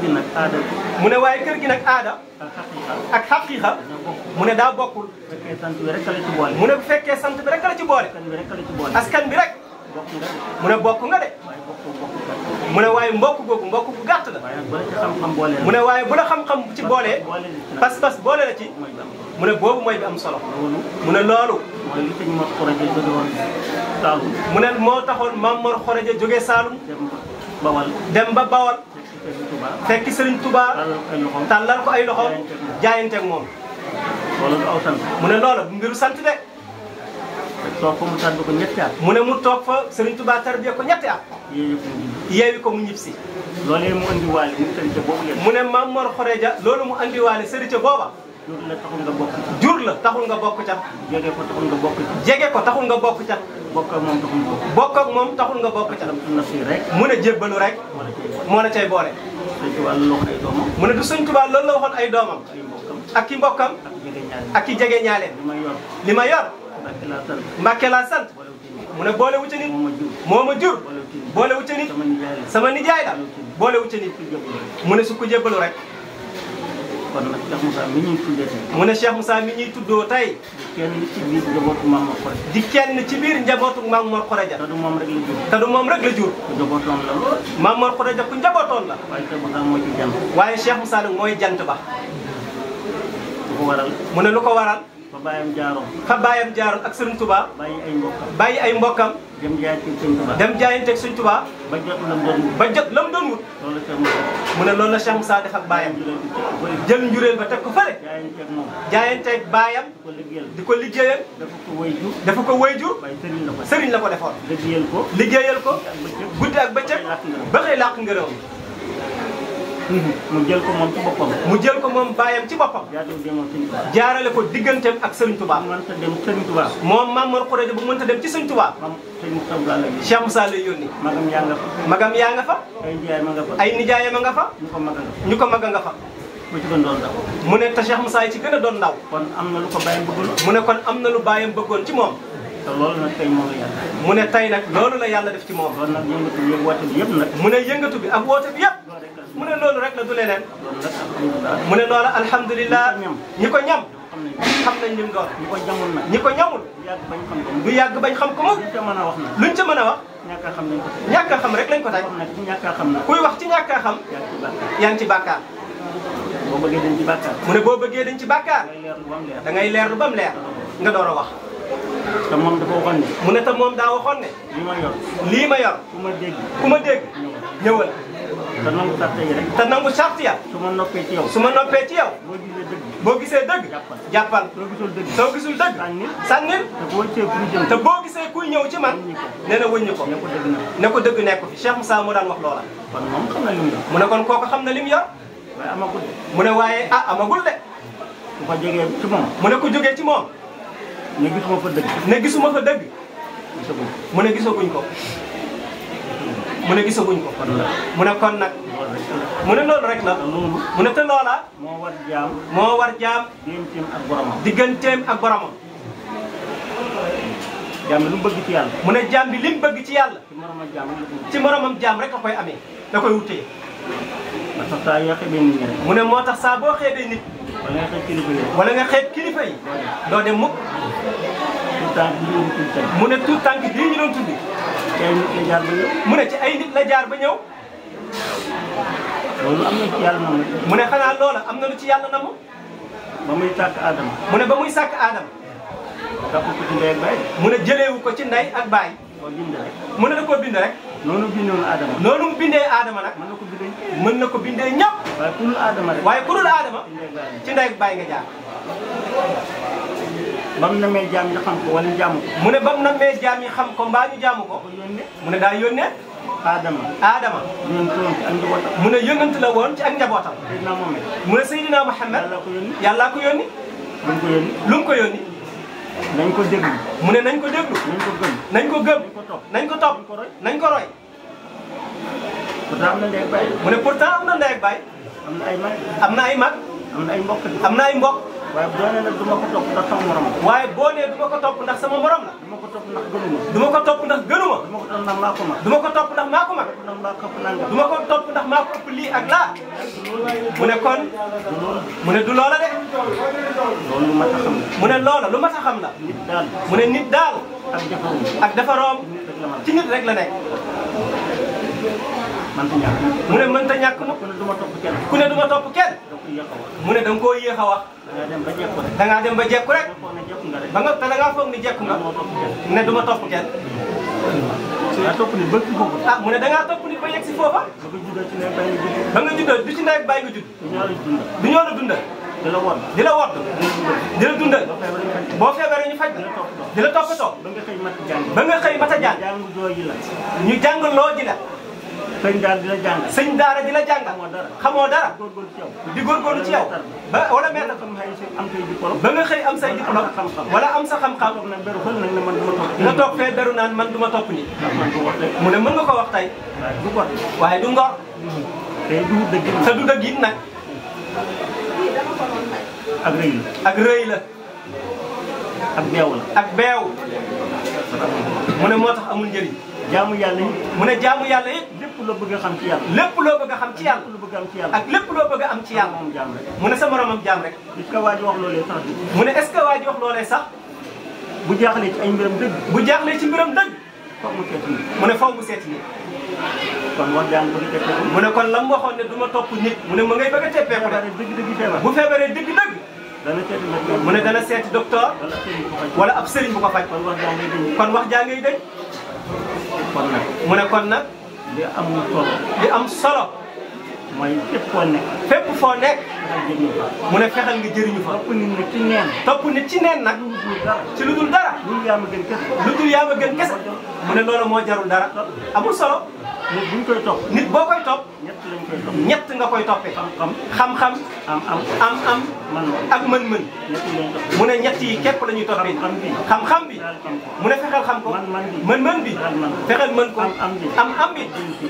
gi nag aada. mu ne waaye kër gi nag aada. ak xaqiiqa. mu ne daa bokkul. bu fekkee sant bi rek la ci boole. mu ne bu fekkee sant bi rek la ci boole. askan bi rek la ci boole. askan bi rek. bokk nga de. mu ne bokk nga de. waaye bokk mu ne waaye mbokk googu mbokk bu gàtt la. waaye bu la ci xam-xam boole la. mu ne waaye bu la xam-xam ci boolee. pas-pas boole la ci. mu ne boobu mooy bi am solo. mu ne loolu. mooy li sëñ Mor Xoreja jóge woon Saalum. mu ne moo taxoon Maam Mor Xoreja jógee Saalum. dem ba Bawal. fekki Sëriñ Tuubaa. tàllal ko ay loxoom. jaayanteeg moom. loolu du aw sant. mu ne loolu mbiru sant de. toog fa mu tàdd ko ñetti at. mu ne mu toog fa Sëriñ Tuubaa tarbiya ko ñetti at. yeewi ko mu ñibbisi. loolee mu andiwaale mu sëriñ boobu yëpp. mu ne Maam Mor Xoreja loolu mu andiwaale sëriñ booba. jur la taxul nga bokk ca. jur la taxul nga bokk ca. jege ko taxul nga bokk ca. jege ko taxul nga bokk ca. bokk ak moom taxul nga bokk. bokk ak moom taxul nga bokk ca. na fii rek. mu ne jébbalu rek. moo la cay boole. sëñ Tuubaa loolu la waxoon ay doomam. mu ne du Sëñ Tuubaa loolu la waxoon ay doomam. ak ki mbokkam. ak ki jege ñaaleem. li ma yor. Mbàkke laa sant. mu ne boole wu ca nit. moo ma jur. boole wu ca nit. sama nijaay la. boole wu ca nit. mu ne su ko jébbalu rek. kon nag Cheikh Moussa mi ñuy tuddee tey. mu ne Cheikh Moussa mi ñuy tuddoo tey. kenn ci biir njabootu Maam Mor Xoreja. di kenn ci biir njabootu Maam Mor Xoreja. te du moom rek la jur. te du moom rek la jur. ku njabootoon la. Maam Mor Xoreja ku njabootoon la. waaye Cheikh Moussa moo ci jant. waaye Cheikh Moussa nag mooy jant ba. lu ko waral. mu ne lu ko waral. fa baayam jaaroon. fa baayam jaaroon ak Sëriñ Tuubaa. bàyyi ay mbokkam. bàyyi ay mbokkam. dem jaayanteeg Sëriñ Tuubaa. dem jaayanteeg Sëriñ Tuubaa. ba jot lam doon wut. ba jot lam doon wut. loolu la Cheikh Moussa. mu ne loolu la Cheikh Moussa def ak baayam. jël njureel ba teg ko fële. jaayanteeg moom. jaayanteeg baayam. di ko liggéeyal. di ko liggéeyal. dafa ko wayjur. dafa ko wayjur. waaye sëriñ la ko. sëriñ la ko defoon. liggéeyal ko. liggéeyal ko. guddi ak bëccëg. ba xëy làq ngërëm. mu jël ko moom ci boppam. mu jël ko moom baayam ci boppam. jaarale ko digganteem ak Sëriñ Tuubaa. mu mënta dem Sëriñ Tuubaa. moom Maam Mor Xoreja bu mënta dem ci Sëriñ Tuubaa. Cheikh Moussa lay yónni. magam yaa nga fa. magam yaa nga fa. ay nijaay ma nga fa. ay nijaayam a nga fa. ñu ko maga nga fa. ku ci gën doon ndaw. mu ne te Cheikh Moussa yi ci gën a doon ndaw. kon am na lu ko bàyyam bëggoon. mu ne kon am na lu baayam bëggoon ci moom. te loolu nag tey moom la yàlla. mu ne tey nag loolu la yàlla def ci moom. loolu nag yëngatu bi yëpp woote bi yëpp nag. mu ne yëngatu bi ak woote bi yëpp. mu ne loolu rek la du leneen. mu ne loola alhamdulilah. ñi ko ñam. xam nañ lim doon. ñi ko jamul nag. ñi ko ñamul. du yàgg bañ xam ko moom. luñ ca mën a wax nag. luñ ca mën a wax. ñàkk a xam nañ ko. ñàkk a xam rek lañ ko tey. ñàkk a xam nag. kuy wax ci ñàkk a xam. yaa ngi ci bàkkaar. boo bëggee dañ ci bàkkaar. mu ne boo bëggee dañ ci bàkkaar. da ngay leerlu ba mu leer. nga door a wax. te moom dafa waxoon ne. mu ne te moom daa waxoon ne. lii ma yor. lii ma yor. ku ma dégg. ñëwal. te nangu sart yi rek. te nangu sart ya. su ma noppee ci yow. su ma noppee ci yow. boo gisee dëgg. boo gisee dëgg. jàppal. soo gisul dëgg. sànnil. te boo gisee kuy ñëw ci man. nee na wëññi ko. ne ko dëgg nekk fi Cheikh Moussa mu daan wax loola. kon moom xam na lim yor. mu ne kon kooku xam na lim yor. waaye amagul. mu ne waaye amagul de. ku ko jógee ci moom. mu ne ku jógee ci moom. ne gisuma fa dëgg. ne gisuma fa dëgg. mu ne gisaguñ ko. mu ne gisaguñ ko. mu ne kon nag. mu ne loolu rek la. mu ne te loola. moo war jaam. moo war jaam. digganteem ak boromam. digganteem ak boromam. jaam bi lu mu bëgg ci yàlla. mu ne jaam bi li mu bëgg ci yàlla. ci moromam jaam rek la koy amee. da koy wutee. moo tax saa yoo xeebee nit ñi rek. mu ne moo tax saa boo xeebee nit. wala nga xeeb kilifa yi. doo dem mukk. mu ne tout tànk bii ñu doon tuddi. ci ay nit la jaar ba ñëw. mu ne ci ay nit la jaar ba ñëw. loolu am na ci yàlla namu. mu ne xanaa loola am na lu ci yàlla namu. ba muy sàkk Adama. mu ne ba muy sàkk Adama. sàkk ko ci ndey ak baay. mu ne jëleewu ko ci ndey ak baay. koo bind rek. mu ne da koo bind rek. noonu bindoon Adama. noonu mu bindee Adama nag. mën na ko bindee ñëpp. waaye ku dul Adama rek. waaye ku dul Adama. ci ndey ak baay nga jaar. ba mu namee jaam yi xam ko wala jaamu ko. mu ne ba mu namee jaam yi xam ko mbaa ñu jaamu ko. mu ne daa yónnee. Adama. mu ne yónnant la woon ci ak njabootam. mu ne Seydina Muhammad. yàllaa ko yónni. lu mu ko yónni. nañ ko déglu. mu ne nañ ko déglu. nañ ko gëm. nañ ko topp. nañ ko roy. pourtant am na ndey ak baay. mu ne pourtant am na ndey ak baay. am na ay mag. am na ay mag. am na ay mbokk. am na ay mbokk. waaye boo nee nag du ma ko topp ndax sama morom la. waaye boo nee du ma ko topp ndax sama morom la. du ma ko topp ndax gënuma. du ma ko topp ndax gënuma. du ma ko topp ndax maa ko mag. du ma ko topp ndax maa ko mag. ndax maa ko ëpp nangam. du ma ko topp ndax maa ko ëpp lii ak laa. mu ne kon. mu ne du loola de. loolu lu mat a xam la. mu ne loola lu mat a xam la. nit daal. mu ne nit daal. ak defarum. ak defaroom. ci nit rek la nekk. mënta ñàkk. mu ne mënta ñàkk mu. ku ne du ma topp kenn. ku ne du ma topp kenn. da koy yéex a wax. mu ne da nga koo yéex a wax. da ngaa dem ba jekku rek. da ngaa dem ba jekku rek. foog ne jekku nga rek. ba nga te da ngaa foog ni jekku nga. ne du ma topp kenn. daa topp ni bëgg boobu. ah mu ne da ngaa topp nit ba yegg si foofa. ba nga juddoo ci ne bay nga judd. ba nga juddoo du ci nawet bàyyi nga judd. du ñoo la dundal. du ñoo la dundal. di la wodd. di la wodd. di la dundal. boo feebaree ñu faj. boo feebaree ñu faj di la la. toppatoo. di la toppatoo. ba nga xëy mat jàng. ba nga xëy mat a jàng. jàng doo ji la. ñu jàng loo ji la. sëñ daal di la jàng. sëñ daara di la jàngal. xamoo dara. góorgóorlu ci yow. di góorgóorlu ci yow. ba wala mel na xam xëy am say diplôme. ba nga xëy am say diplôme. wala am sa xam-xam. toog nag beru fël nag ne man du ma topp. nga toog fee beru naan man du ma topp ni ndax man du wax rek. mu ne mën nga ko wax tey. waaye du gor. waaye du ngor. te du dëgg. te du dëgg it nag. ak rëy la. ak rëy la. ak beew la. ak beew. mu ne moo tax amul njëriñ. jaamu yàlla yi. mu ne jaamu yàlla it. lépp loo bëgg a xam ci yàlla. lépp loo bëgg a xam ci yàlla. lépp loo bëgg a am ci yàlla. ak lépp loo bëgg a am ci yàlla. moom jaam rek. mu ne sa moromam jaam rek. est-ce que waa ji wax loolee sax di. mu ne est-ce que waa ji wax loolee sax. bu jaaxlee ci ay mbiram dëgg. bu jaaxlee ci mbiram dëgg. foog mu seeti nit. mu ne faw mu seeti nit. kon wax jàng bëgg a teppeeku. mu ne kon lam waxoon ne du ma topp nit. mu ne ma ngay bëgg a teppeeku de. feebaree dëgg-dëgg feebar. bu feebaree dëgg-dëgg. dana seeti médecin. mu ne dana seeti docteur. wala sëriñ bu faj. wala ab sëriñ bu ko faj. kon wax jàng ngay dëñ. kon wax jaa ngay dëñ. kon nag. mu ne kon nag. li am solo. li am solo. mooy fépp foo nekk. fépp foo nekk. dafay jëriñu fa. mu ne fexeel nga jëriñu fa. topp nit ñi ci neen. topp nit ci neen nag. lu dul dara. ci lu dul dara. lu yaa ma gën kese. lu dul yaa ma gën kese. mu ne loolu moo jarul dara. amul solo. nit buñ koy topp. nit boo koy topp. ñett lañ koy topp. ñett nga koy toppee. xam-xam. xam-xam. am. am ak mën-mën. ñett lañ topp. mu ne ñett yi képp la ñuy toppee. xam-xam bi. xam-xam bi. daal xam ko. mu ne fexeel xam ko. man bi. mën-mën bi. daal man ko. fexeel mën ko. am bi. am bi.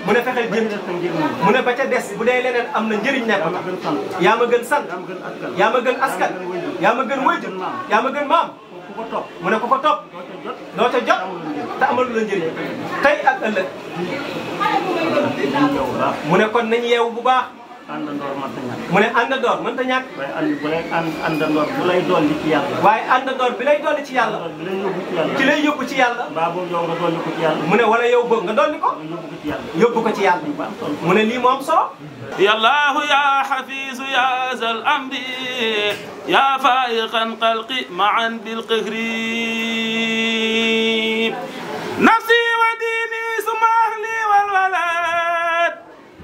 mu ne fexeel jëm. ba sa njëriñ. mu ne ba ca des bu dee leneen am na njëriñ nekk. yaa ma gën sant. yaa ma gën sant. yaa ma gën askan. yaa ma gën wëyjur. yaa ma gën maam. ku ko topp. mu ne ku ko topp. doo ca jot. doo ca jot. te amalu la njëriñ. tey ak ëllëg. dañ yow baax. mu ne kon nañu yeewu bu baax. àndandoor mënta ñàkk. mu ne àndandoor mënta ñàkk. waaye bu lay àndandoor bu lay dolli ci yàlla. waaye àndandoor bi lay dolli ci yàlla. bi lay yóbbu ci yàlla. ci lay yóbbu ci yàlla. mbaa boobu yow nga dolli ko ci yàlla. mu ne wala yow bëgg nga dolli ko. nga yóbbu ko ci yàlla. yóbbu ko ci yàlla. mu ne lii moo am solo. يا الله يا حفيظ يا ذا الأمر يا فائق الخلق معا بالقهر نفسي وديني ثم أهلي والولد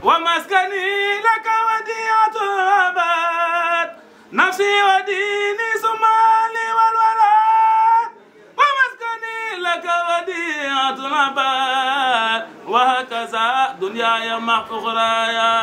ومسكني لك وديعة الأبد نفسي وديني ثم أهلي والولد ومسكني لك وديعة الأبد وهكذا دنياي مع أخرايا